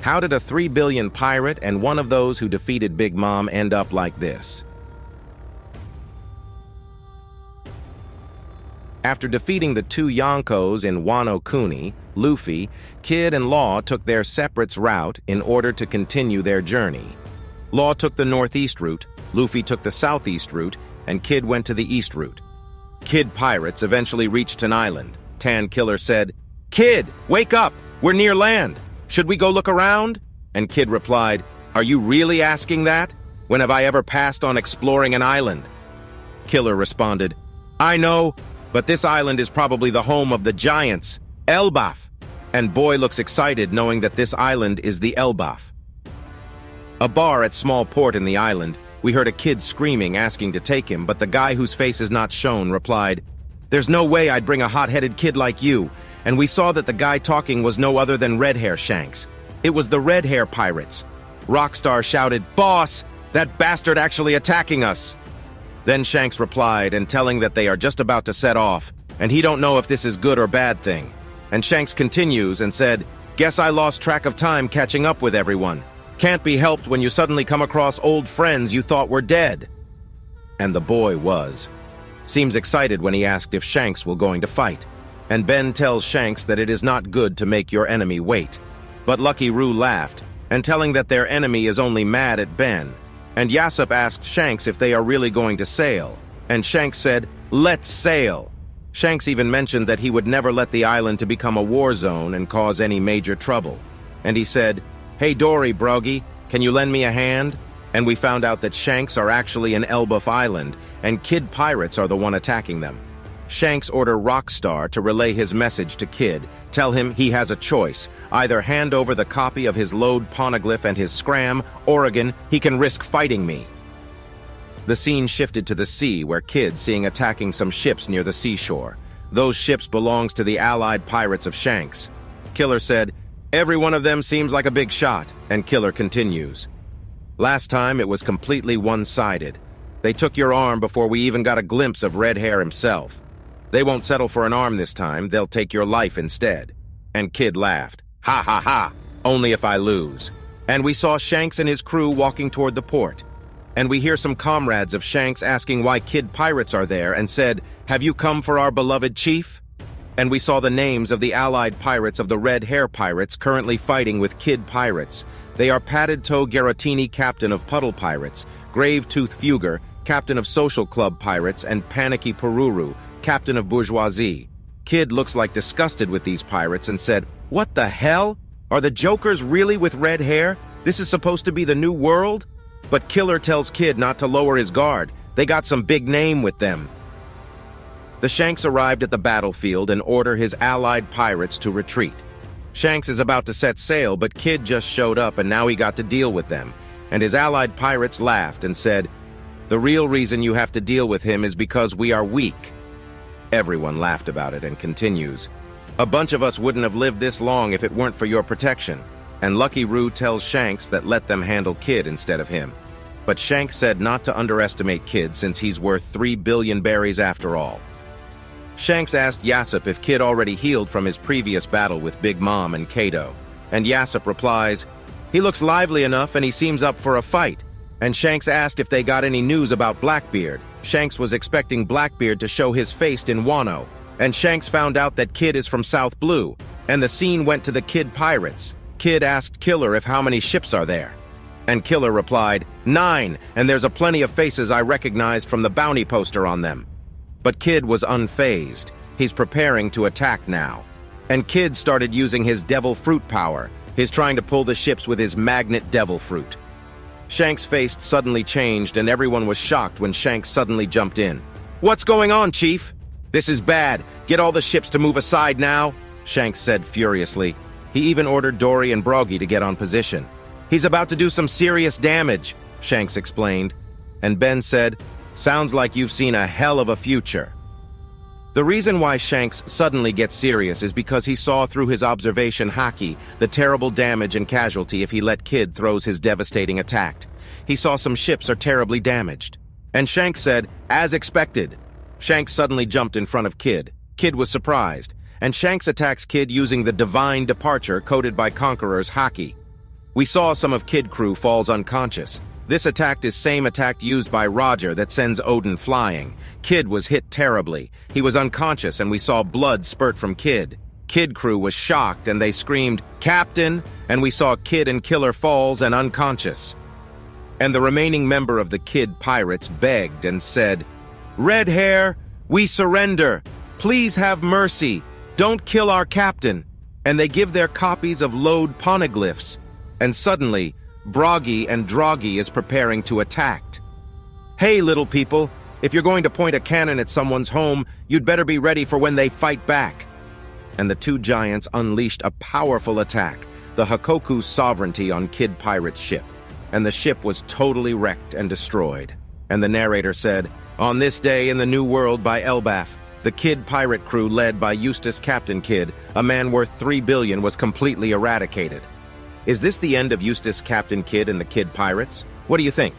How did a 3 billion pirate and one of those who defeated Big Mom end up like this? After defeating the two Yonkos in Wano Kuni, Luffy, Kid and Law took their separate route in order to continue their journey. Law took the northeast route, Luffy took the southeast route, and Kid went to the east route. Kid pirates eventually reached an island. Tan Killer said, "Kid, wake up! We're near land! Should we go look around?" And Kid replied, "Are you really asking that? When have I ever passed on exploring an island?" Killer responded, "I know, but this island is probably the home of the giants, Elbaf." And Boy looks excited knowing that this island is the Elbaf. A bar at Small Port in the island, we heard a kid screaming, asking to take him, but the guy whose face is not shown replied, "There's no way I'd bring a hot-headed kid like you." And we saw that the guy talking was no other than Red Hair Shanks. It was the Red Hair Pirates. Rockstar shouted, "Boss, that bastard actually attacking us." Then Shanks replied and telling that they are just about to set off, and he don't know if this is good or bad thing. And Shanks continues and said, "Guess I lost track of time catching up with everyone. Can't be helped when you suddenly come across old friends you thought were dead." And the boy was. Seems excited when he asked if Shanks will going to fight. And Ben tells Shanks that it is not good to make your enemy wait. But Lucky Roo laughed, and telling that their enemy is only mad at Ben. And Yassop asked Shanks if they are really going to sail. And Shanks said, "Let's sail." Shanks even mentioned that he would never let the island to become a war zone and cause any major trouble. And he said, "Hey Dory, Broggy, can you lend me a hand?" And we found out that Shanks are actually in Elbaf Island, and Kid pirates are the one attacking them. Shanks order Rockstar to relay his message to Kid, tell him he has a choice, either hand over the copy of his load poneglyph and his scram, or again, he can risk fighting me. The scene shifted to the sea, where Kid seeing attacking some ships near the seashore. Those ships belongs to the allied pirates of Shanks. Killer said, "Every one of them seems like a big shot," and Killer continues. "Last time it was completely one-sided. They took your arm before we even got a glimpse of Red Hair himself. They won't settle for an arm this time, they'll take your life instead." And Kid laughed. "Ha ha ha, only if I lose." And we saw Shanks and his crew walking toward the port. And we hear some comrades of Shanks asking why Kid pirates are there and said, "Have you come for our beloved chief?" And we saw the names of the allied pirates of the Red Hair Pirates currently fighting with Kid pirates. They are Padded Toe Garrotini, captain of Puddle Pirates, Grave Tooth Fugger, captain of Social Club Pirates, and Panicky Pururu, captain of Bourgeoisie. Kid looks like disgusted with these pirates and said, "What the hell? Are the Jokers really with red hair? This is supposed to be the new world?" But Killer tells Kid not to lower his guard. They got some big name with them. The Shanks arrived at the battlefield and order his allied pirates to retreat. Shanks is about to set sail, but Kid just showed up and now he got to deal with them. And his allied pirates laughed and said, "The real reason you have to deal with him is because we are weak." Everyone laughed about it and continues, "A bunch of us wouldn't have lived this long if it weren't for your protection." And Lucky Roo tells Shanks that let them handle Kid instead of him. But Shanks said not to underestimate Kid since he's worth 3 billion berries after all. Shanks asked Yassop if Kid already healed from his previous battle with Big Mom and Kaido. And Yassop replies, "He looks lively enough and he seems up for a fight." And Shanks asked if they got any news about Blackbeard. Shanks was expecting Blackbeard to show his face in Wano. And Shanks found out that Kid is from South Blue. And the scene went to the Kid pirates. Kid asked Killer if how many ships are there. And Killer replied, 9, and there's a plenty of faces I recognized from the bounty poster on them. But Kid was unfazed. He's preparing to attack now. And Kid started using his devil fruit power. He's trying to pull the ships with his magnet devil fruit. Shanks' face suddenly changed and everyone was shocked when Shanks suddenly jumped in. "What's going on, Chief?" "This is bad. Get all the ships to move aside now," Shanks said furiously. He even ordered Dory and Broggy to get on position. "He's about to do some serious damage," Shanks explained. And Ben said, "Sounds like you've seen a hell of a future." The reason why Shanks suddenly gets serious is because he saw through his observation haki the terrible damage and casualty if he let Kid throws his devastating attack. He saw some ships are terribly damaged. And Shanks said, "As expected." Shanks suddenly jumped in front of Kid. Kid was surprised, and Shanks attacks Kid using the Divine Departure coded by Conqueror's haki. We saw some of Kid crew falls unconscious. This attack is same attack used by Roger that sends Odin flying. Kid was hit terribly. He was unconscious and we saw blood spurt from Kid. Kid crew was shocked and they screamed, "Captain!" and we saw Kid and Killer falls and unconscious. And the remaining member of the Kid pirates begged and said, "Red Hair, we surrender. Please have mercy. Don't kill our captain." And they give their copies of load poneglyphs. And suddenly, Broggy and Droggy is preparing to attack. "Hey, little people, if you're going to point a cannon at someone's home, you'd better be ready for when they fight back." And the two giants unleashed a powerful attack, the Hakoku's sovereignty on Kid Pirate's ship. And the ship was totally wrecked and destroyed. And the narrator said, "On this day in the New World by Elbaf, the Kid pirate crew led by Eustace Captain Kidd, a man worth 3 billion, was completely eradicated." Is this the end of Eustace Captain Kidd and the Kid Pirates? What do you think?